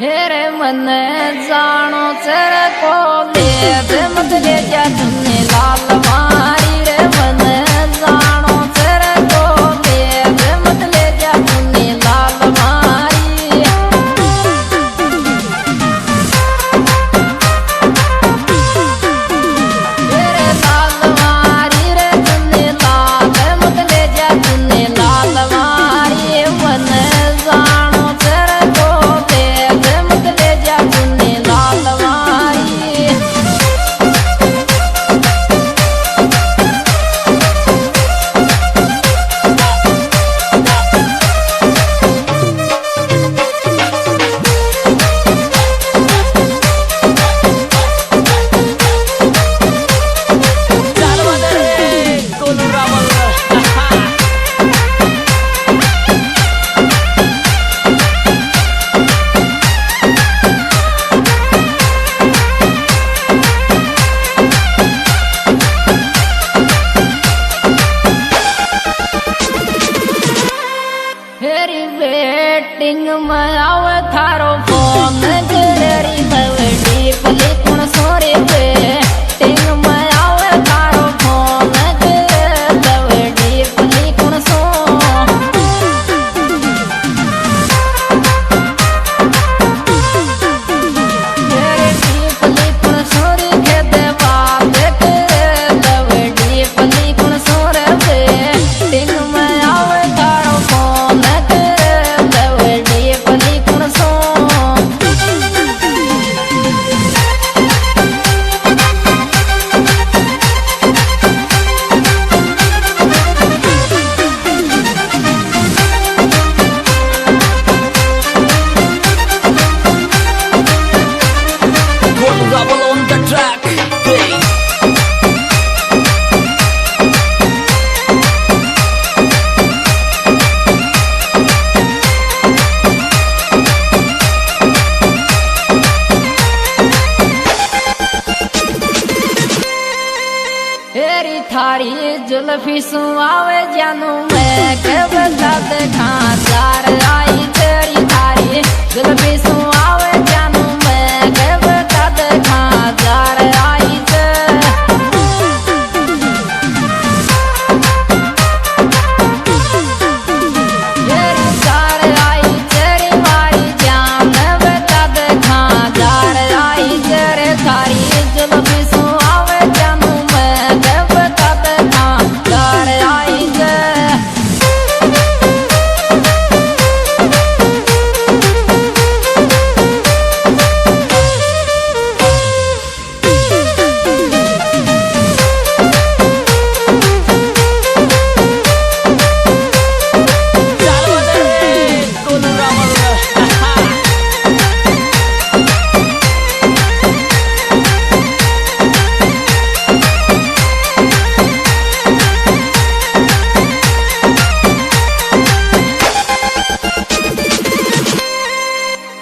हेरे मन जानो चर को ले मत ले जा तुमने लाल मारी रे मन जानो चर को ले मत ले जा तुमने लाल मारी हेरे लाल मारी रे तुमने लाल मत ले जा तुमने लाल मारी मन जानो चर को ले मत ले जा तुमने लाल मारी हेरी वेटिंग में आवे थारो फोन गरी बवडी पली कुण सोरे वेटिंग में आवे थारो फोन गरी बवडी पली कुण सो हेरी पली कुण सोरे के देवा देख बवडी पली कुण सोरे वेटिंग में आवे थारो फोन हेरी थारी जुल्फी सुआवे जानू मैं के बता देखा जार आई तेरी थारी जुल्फी सुआवे जानू मैं के बता देखा जार आई ते हेरी जार आई तेरी मारी जान बता देखा जार आई तेरे थारी जुल्फी सुआवे जानू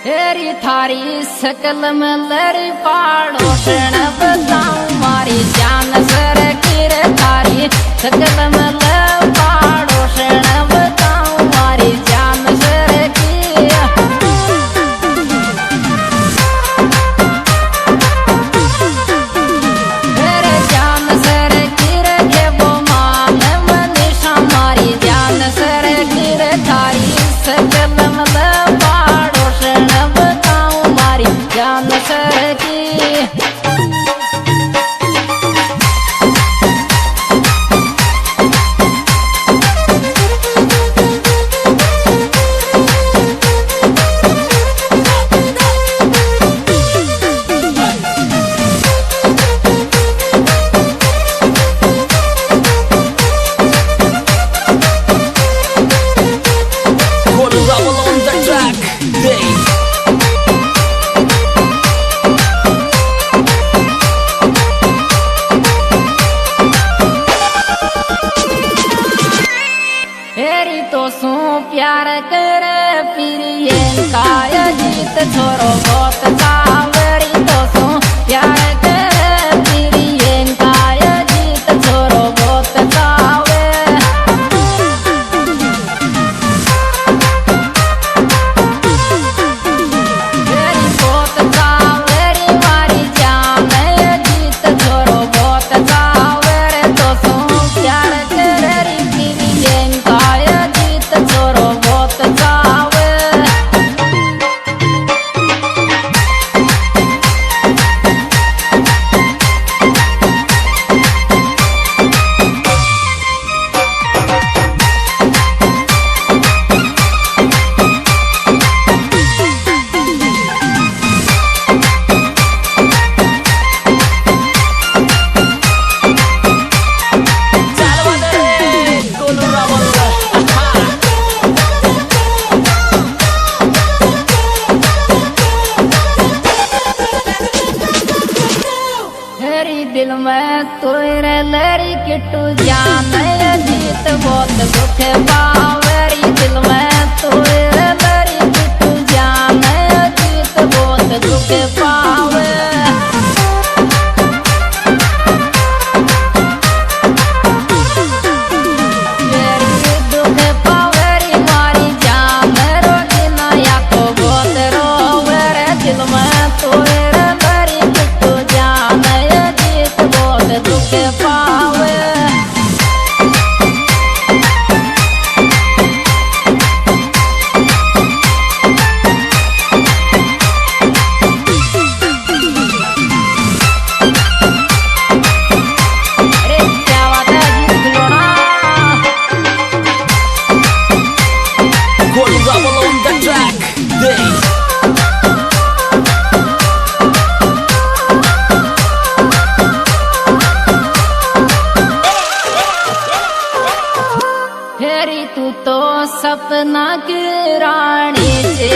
हेरी थारी सकल में लरी पाड़ो शरण बताऊं मारी जान सर की रे थारी सकल में लरी पाड़ो शरण बताऊं मारी जान सर की हेरे जान सर की रे के वो मान मनीषा मारी जान सर की रे थारी सकल में लरी पाड़ो शरण बताऊं मारी जान सर की हेरी तो सू प्यार कर प्रियंका जीत छोरो बहुत सावरी तो सू प्यार कर प्रियंका जीत छोरो बहुत सावे हेरी में तोरे लरी किट्टू जान जीत बहुत दुख पावरी दिल में तोरे लरी किट्टू जान जीत बहुत दुख पावे सपना की रानी से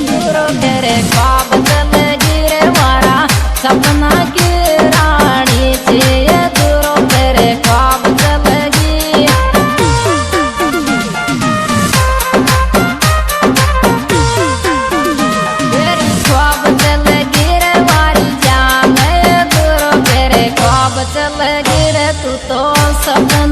दूर तेरे ख्वाब चल गिरे मारा सपना की रानी से दूर तेरे ख्वाब चल गी तेरे ख्वाब चल गिरे मारी जान दूर तेरे ख्वाब चल गिरे तू तो सपना